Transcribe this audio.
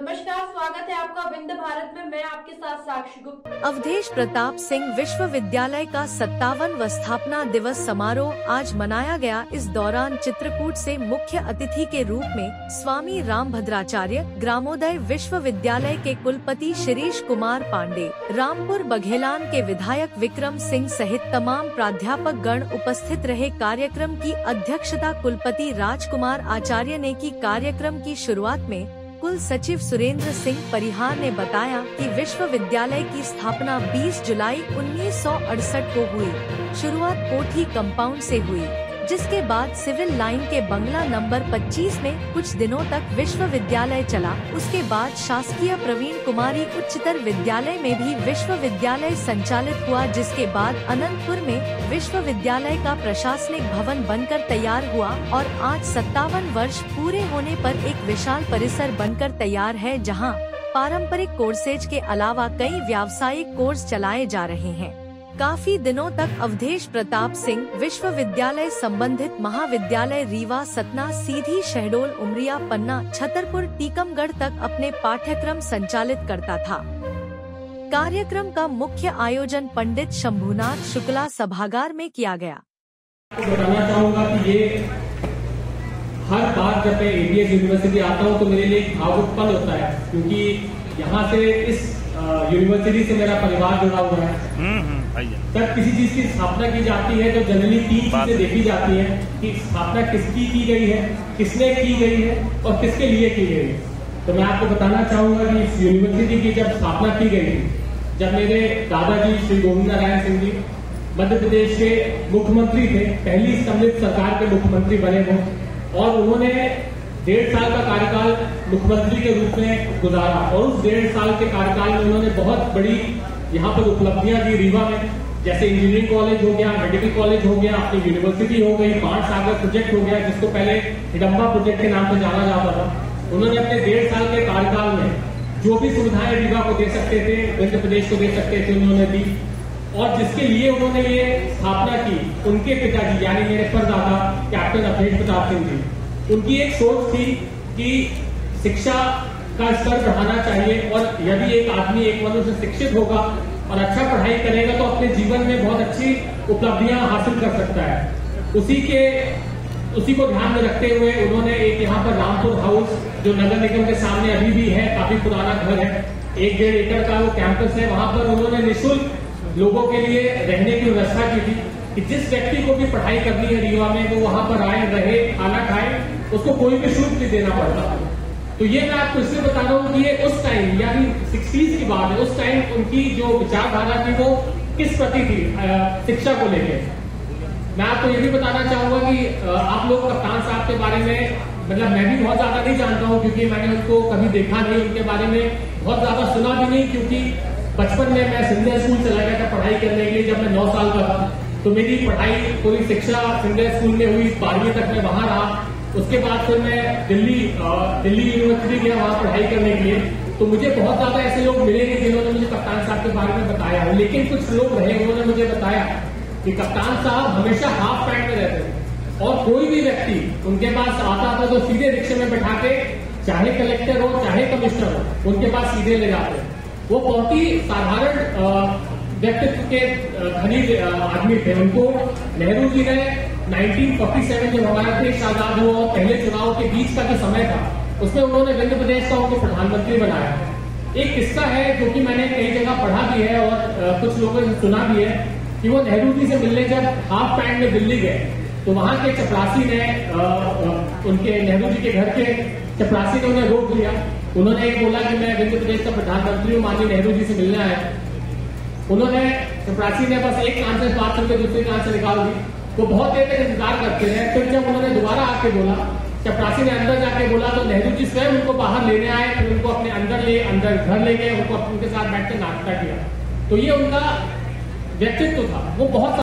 नमस्कार, स्वागत है आपका विंध्य भारत में। मैं आपके साथ साक्षी गुप्ता। अवधेश प्रताप सिंह विश्वविद्यालय का 57वां स्थापना दिवस समारोह आज मनाया गया। इस दौरान चित्रकूट से मुख्य अतिथि के रूप में स्वामी रामभद्राचार्य, ग्रामोदय विश्वविद्यालय के कुलपति शिरीष कुमार पांडे, रामपुर बघेलान के विधायक विक्रम सिंह सहित तमाम प्राध्यापक गण उपस्थित रहे। कार्यक्रम की अध्यक्षता कुलपति राजकुमार आचार्य ने की। कार्यक्रम की शुरुआत में कुल सचिव सुरेंद्र सिंह परिहार ने बताया कि विश्वविद्यालय की स्थापना 20 जुलाई 1968 को हुई। शुरुआत कोठी कंपाउंड से हुई, जिसके बाद सिविल लाइन के बंगला नंबर 25 में कुछ दिनों तक विश्वविद्यालय चला। उसके बाद शासकीय प्रवीण कुमारी उच्चतर विद्यालय में भी विश्वविद्यालय संचालित हुआ, जिसके बाद अनंतपुर में विश्वविद्यालय का प्रशासनिक भवन बनकर तैयार हुआ और आज 57 वर्ष पूरे होने पर एक विशाल परिसर बनकर तैयार है, जहां पारंपरिक कोर्सेज के अलावा कई व्यावसायिक कोर्स चलाए जा रहे हैं। काफी दिनों तक अवधेश प्रताप सिंह विश्वविद्यालय संबंधित महाविद्यालय रीवा, सतना, सीधी, शहडोल, उमरिया, पन्ना, छतरपुर, टीकमगढ़ तक अपने पाठ्यक्रम संचालित करता था। कार्यक्रम का मुख्य आयोजन पंडित शंभुनाथ शुक्ला सभागार में किया गया। बताना चाहूँगा कि ये हर बार जब मैं एबीएस यूनिवर्सिटी आता हूँ तो मेरे लिए एक भावुक पल होता है, क्योंकि यहाँ से इस यूनिवर्सिटी से मेरा परिवार जुड़ा हुआ है। जब किसी चीज की स्थापना की जाती है तो जनरली 3 चीजें देखी जाती है कि स्थापना किसकी की गई है, किसने की गई है और किसके लिए की गई है। तो मैं आपको बताना चाहूंगा कि इस यूनिवर्सिटी की जब स्थापना की गई थी, जब मेरे दादाजी श्री गोविंद नारायण सिंह जी मध्य प्रदेश के मुख्यमंत्री थे, पहली सम्मिलित सरकार के मुख्यमंत्री बने थे और उन्होंने 1.5 साल का कार्यकाल मुख्यमंत्री के रूप में गुजारा और उस 1.5 साल के कार्यकाल में उन्होंने बहुत बड़ी यहाँ पर उपलब्धियां दी रीवा में, जैसे इंजीनियरिंग कॉलेज हो गया, मेडिकल कॉलेज हो गया, अपनी यूनिवर्सिटी हो गई, 5 सागर प्रोजेक्ट हो गया, जिसको पहले हिडम्बा प्रोजेक्ट के नाम से जाना जाता था। उन्होंने अपने 1.5 साल के कार्यकाल में जो भी सुविधाएं रीवा को दे सकते थे, मध्य प्रदेश को दे सकते थे, उन्होंने दी। और जिसके लिए उन्होंने ये स्थापना की, उनके पिताजी यानी मेरे परदादा कैप्टन अवधेश प्रताप सिंह जी, उनकी एक सोच थी कि शिक्षा का स्तर बढ़ाना चाहिए और यदि एक आदमी एक मनुष्य शिक्षित होगा और अच्छा पढ़ाई करेगा तो अपने जीवन में बहुत अच्छी उपलब्धियां हासिल कर सकता है। उसी को ध्यान में रखते हुए उन्होंने एक यहाँ पर रामपुर हाउस, जो नगर निगम के सामने अभी भी है, काफी पुराना घर है, 1-1.5 एकड़ का वो कैंपस है, वहां पर उन्होंने निःशुल्क लोगों के लिए रहने की व्यवस्था की थी कि जिस व्यक्ति को भी पढ़ाई करनी है रीवा में वो वहां पर आए, रहे, खाना खाए, उसको कोई भी शुल्क नहीं देना पड़ता। तो ये मैं आपको इसलिए बता रहा हूँ कि ये उस टाइम यानी 60s की बात है, उस टाइम उनकी जो विचारधारा थी वो किस प्रति थी शिक्षा को लेकर। मैं आपको ये भी बताना चाहूंगा कि आप लोग कप्तान साहब के बारे में, मतलब मैं भी बहुत ज्यादा नहीं जानता हूँ क्योंकि मैंने उनको कभी देखा नहीं, उनके बारे में बहुत ज्यादा सुना भी नहीं, क्योंकि बचपन में मैं सिंधिया स्कूल चला गया था पढ़ाई करने के लिए जब मैं 9 साल का था। तो मेरी पढ़ाई, पूरी शिक्षा सिंधिया स्कूल में हुई, 12वीं तक मैं वहां रहा। उसके बाद फिर मैं दिल्ली यूनिवर्सिटी गया वहां पढ़ाई करने के लिए। तो मुझे बहुत ज्यादा ऐसे लोग मिले नहीं जिन्होंने मुझे कप्तान साहब के बारे में बताया, लेकिन कुछ लोग रहे, उन्होंने मुझे बताया कि कप्तान साहब हमेशा हाफ पैंट में रहते थे और कोई भी व्यक्ति उनके पास आता था तो सीधे रिक्शे में बैठा के, चाहे कलेक्टर हो चाहे कमिश्नर हो, उनके पास सीधे ले जाते। वो बहुत ही साधारण व्यक्तित्व के धनी आदमी थे। उनको नेहरू जी ने 1947 जब हमारा देश आजाद हुआ और पहले चुनाव के बीच का जो समय था, उसमें उन्होंने मध्य प्रदेश का उनको प्रधानमंत्री बनाया। एक किस्सा है जो कि मैंने कई जगह पढ़ा भी है और कुछ लोगों ने सुना भी है कि वो नेहरू जी से मिलने जब हाफ पैंट में दिल्ली गए तो वहां के चपरासी ने उनके नेहरू जी के घर के चपरासी ने उन्हें रोक लिया। उन्होंने एक बोला कि मैं मध्य प्रदेश का प्रधानमंत्री हूँ, माननीय नेहरू जी से मिलना है। उन्होंने चपरासी ने बस एक कान से बात करके दूसरे कान से निकाल दी। वो बहुत देर तक इंतजार करते हैं। फिर जब उन्होंने दोबारा आके बोला, चपरासी ने अंदर जाके बोला, तो नेहरू जी स्वयं उनको बाहर लेने आए, फिर उनको अपने अंदर घर ले गए, उनको उनके साथ बैठकर नाश्ता किया। तो ये उनका व्यक्तित्व था। वो बहुत